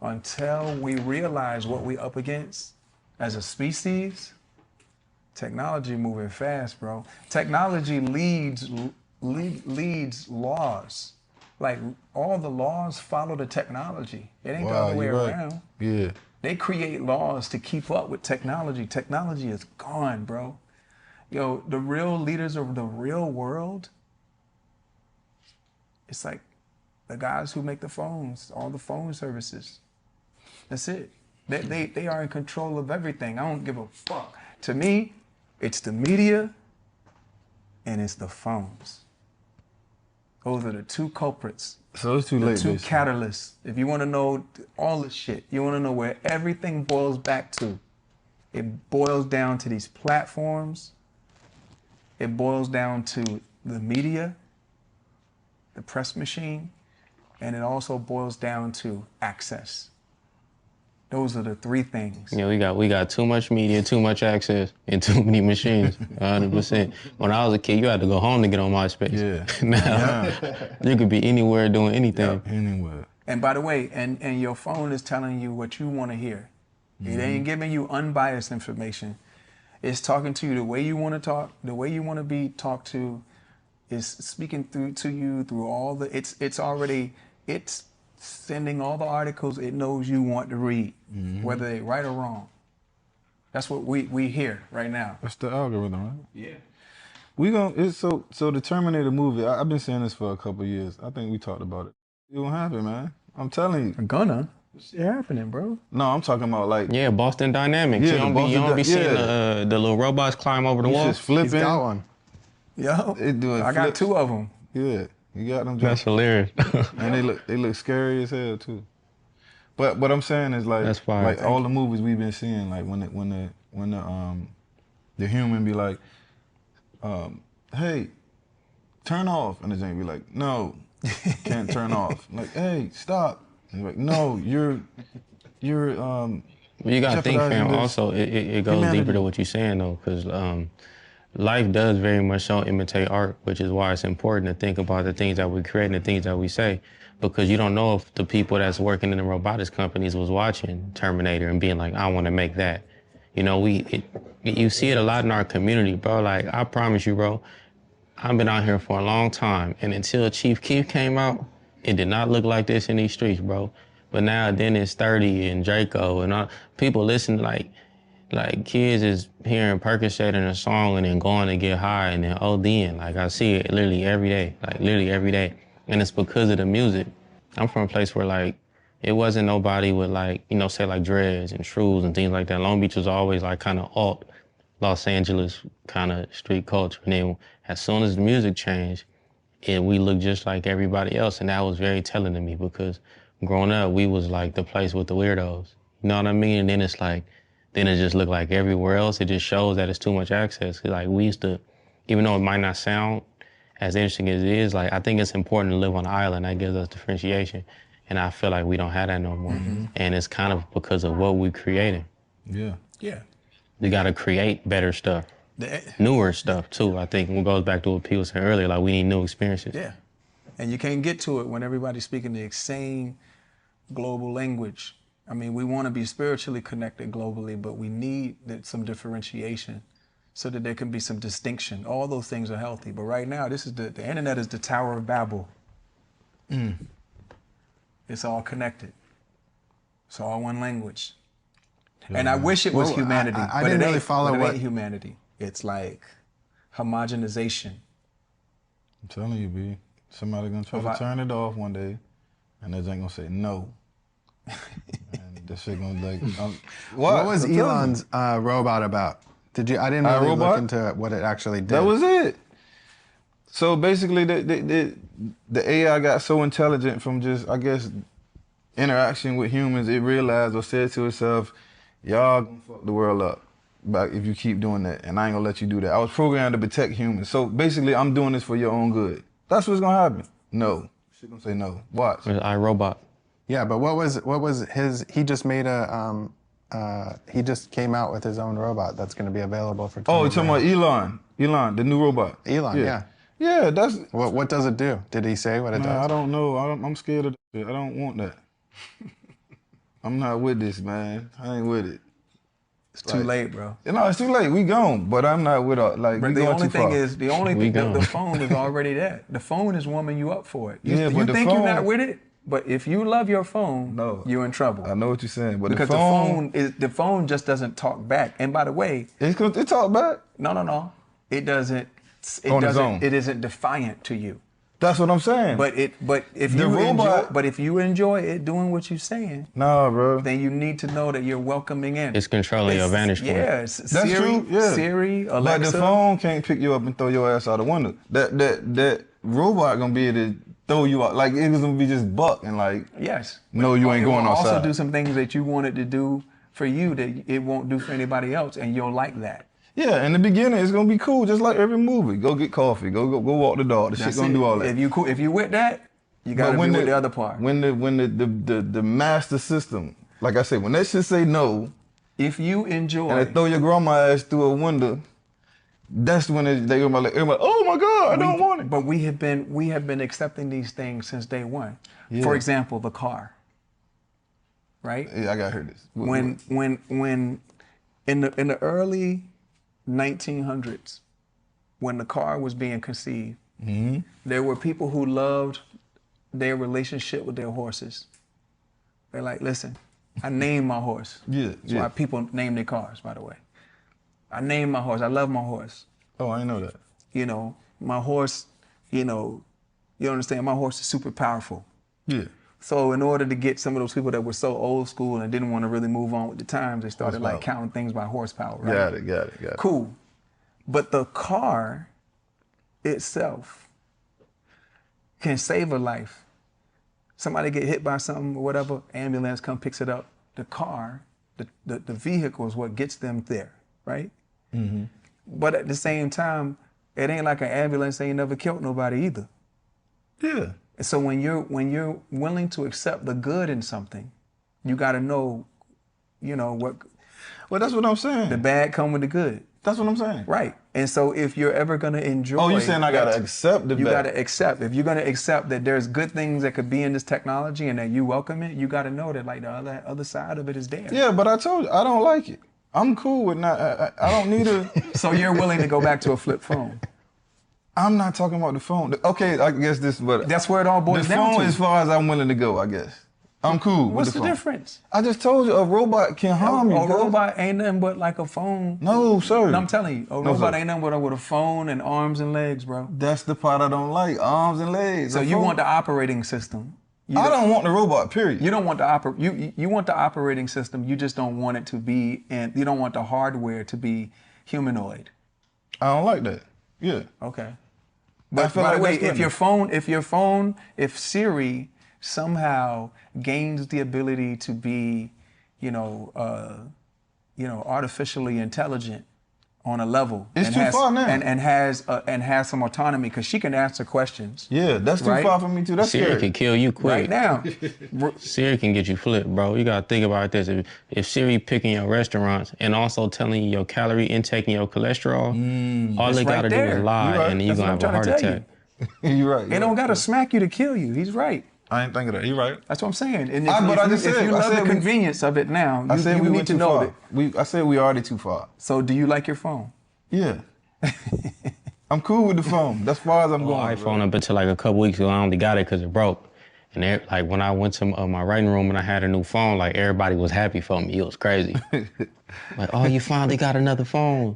until we realize what we up against as a species. Technology moving fast, bro. Technology leads laws. Like all the laws follow the technology. It ain't the other way around. Yeah. They create laws to keep up with technology. Technology is gone, bro. Yo, the real leaders of the real world, it's like the guys who make the phones, all the phone services. That's it. They are in control of everything. I don't give a fuck. To me, it's the media and it's the phones. Those are the two culprits. So it's too late. The two catalysts. If you want to know all the shit, you want to know where everything boils back to, it boils down to these platforms. It boils down to the media, the press machine, and it also boils down to access. Those are the three things. Yeah, we got too much media, too much access, and too many machines. 100%. When I was a kid, you had to go home to get on MySpace. Yeah. Now, you could be anywhere doing anything. Yeah, anywhere. And by the way, and your phone is telling you what you want to hear. It ain't giving you unbiased information. It's talking to you the way you want to talk, the way you want to be talked to. Is speaking through to you through all the. It's sending all the articles it knows you want to read, whether they're right or wrong. That's what we hear right now. That's the algorithm, right? Yeah. So the Terminator movie, I've been saying this for a couple of years. I think we talked about it. It gonna happen, man. I'm telling you. Gonna? It's happening, bro. No, I'm talking about like. Yeah, Boston Dynamics. Yeah, you don't be seeing the little robots climb over the wall. Just flipping. He's got one. Yo, I got two of them. Yeah, you got them. That's hilarious. And they look scary as hell too. But what I'm saying is like, that's fine. Like all the movies we've been seeing, like when the human be like, hey, turn off, and the thing be like, no, can't turn off. Like, hey, stop. And like, no, you're. You gotta think, fam. Also, it goes humanity. deeper to what you're saying though, because life does very much so imitate art, which is why it's important to think about the things that we create and the things that we say, because you don't know if the people that's working in the robotics companies was watching Terminator and being like, I want to make that. You know, you see it a lot in our community, bro. Like, I promise you, bro, I've been out here for a long time, and until Chief Keef came out, it did not look like this in these streets, bro. But now, Dennis 30 and Draco and all, people listen like kids is hearing Percocet in a song and then going to get high and then ODing. Like, I see it literally every day, like literally every day. And it's because of the music. I'm from a place where like, it wasn't nobody with like, you know, say like dreads and shrews and things like that. Long Beach was always like kind of alt Los Angeles kind of street culture. And then as soon as the music changed, we looked just like everybody else. And that was very telling to me because growing up, we was like the place with the weirdos. You know what I mean? And then it's like, then it just looked like everywhere else. It just shows that it's too much access. Like we used to, even though it might not sound as interesting as it is, like I think it's important to live on an island. That gives us differentiation. And I feel like we don't have that no more. And it's kind of because of what we creating. Yeah. Yeah. We gotta create better stuff. Newer stuff too. I think it goes back to what people said earlier, like we need new experiences. Yeah. And you can't get to it when everybody's speaking the same global language. I mean, we want to be spiritually connected globally, but we need some differentiation so that there can be some distinction. All those things are healthy. But right now, this is the internet is the Tower of Babel. It's all connected. It's all one language. And I wish it was humanity, I but didn't it really ain't, follow but it what ain't humanity. It's like homogenization. I'm telling you, B. Somebody gonna try to turn it off one day, and they ain't gonna say no. And this shit gonna like. What was Elon's robot about? I didn't really look into what it actually did. That was it. So basically, the AI got so intelligent from just, I guess, interaction with humans. It realized or said to itself, "Y'all gonna fuck the world up if you keep doing that, and I ain't gonna let you do that." I was programmed to protect humans. So basically, I'm doing this for your own good. That's what's gonna happen. No, she's gonna say no. Watch. iRobot. Yeah, but what was his? He just made he just came out with his own robot that's going to be available for. Oh, you're talking about Elon, the new robot. Elon, yeah. Yeah, that's. What does it do? Did he say what it does? I don't know. I'm scared of that shit. I don't want that. I'm not with this, man. I ain't with it. It's too late, bro. No, it's too late. We gone. But I'm not with all. Like, But we the going only too thing far. is, the phone is already there. The phone is warming you up for it. You but the think you're not phone- with it, but if you love your phone, No. you're in trouble. I know what you're saying, but Because the phone just doesn't talk back. And by the way, it talk back. no, it doesn't. On its own. It isn't defiant to you. That's what I'm saying. But if you enjoy it doing what you're saying, nah, bro. then you need to know that you're welcoming in. It's controlling your vantage point. Yeah, That's Siri, true. Yeah. Siri, Alexa. But the phone can't pick you up and throw your ass out the window. That robot gonna be able to throw you out. Like, it was gonna be just buck and like. Yes. No, you ain't It going will outside. also do some things that you wanted to do for you that it won't do for anybody else, and you'll like that. Yeah, in the beginning it's gonna be cool, just like every movie. Go get coffee. Go walk the dog. The shit gonna do all that. If you with that, you gotta be with the other part. When the master system, like I said, when that shit say no, If you enjoy, and they throw your grandma ass through a window, that's when they gonna be like, everybody, oh my God, I don't want it. But we have been accepting these things since day one. Yeah. For example, the car. Right? Yeah, I gotta hear this. When in the early 1900s, when the car was being conceived, Mm-hmm. there were people who loved their relationship with their horses. They're like, listen, I named my horse. Yeah, That's yeah. why people name their cars, by the way. I named my horse. I love my horse. Oh, I didn't know that. You know, my horse, you understand, my horse is super powerful. Yeah. So in order to get some of those people that were so old school and didn't want to really move on with the times, they started like Horsepower. counting things by horsepower, right? Got it. Cool. But the car itself can save a life. Somebody get hit by something or whatever, ambulance come picks it up. The car, the vehicle is what gets them there, right? Mm-hmm. But at the same time, it ain't like an ambulance ain't never killed nobody either. Yeah. So when you're willing to accept the good in something, you got to know, what Well, that's what I'm saying. the bad come with the good, That's what I'm saying. right? And so if you're ever gonna enjoy, Oh, you saying I gotta accept the you bad? got to accept. If you're gonna accept that there's good things that could be in this technology and that you welcome it, you got to know that like the other side of it is there. Yeah, but I told you I don't like it. I'm cool with not. I don't need a. So you're willing to go back to a flip phone. I'm not talking about the phone. Okay, I guess this, but That's where it all boils the down phone to. as far as I'm willing to go. I guess I'm cool What's with the the phone. difference? I just told you a robot can harm you. A cuz. robot ain't nothing but like a phone. No, sir. No, I'm telling you, a No, robot sir. ain't nothing but with a phone and arms and legs, bro. That's the part I don't like. Arms and legs. So A you phone- want the operating system. I don't want the robot. Period. You don't want you want the operating system. You just don't want it to be, and you don't want the hardware to be humanoid. I don't like that. Yeah. Okay. I But feel by like the way, that's if Siri somehow gains the ability to be, artificially intelligent on a level, It's and too has, far now. and has some autonomy because she can answer questions Yeah, that's too Right? far for me too. That's Siri scary. can kill you quick. right now. Siri can get you flipped, bro. You gotta think about this. If Siri picking your restaurants and also telling you your calorie intake and your cholesterol, all they It's gotta right do there. is lie, You right. and you're That's gonna what have I'm a trying heart to tell attack. You're right. They don't gotta smack you to kill you. He's right. I ain't thinking that. You're right. That's what I'm saying. And But I if just said- you I love said the we- convenience of it now, I said you we need went to too know far. that. I said we already too far. So do you like your phone? Yeah. I'm cool with the phone. That's far as I'm going. iPhone up until like a couple weeks ago, I only got it because it broke. And like when I went to my writing room and I had a new phone, like everybody was happy for me. It was crazy. Like, oh, you finally got another phone.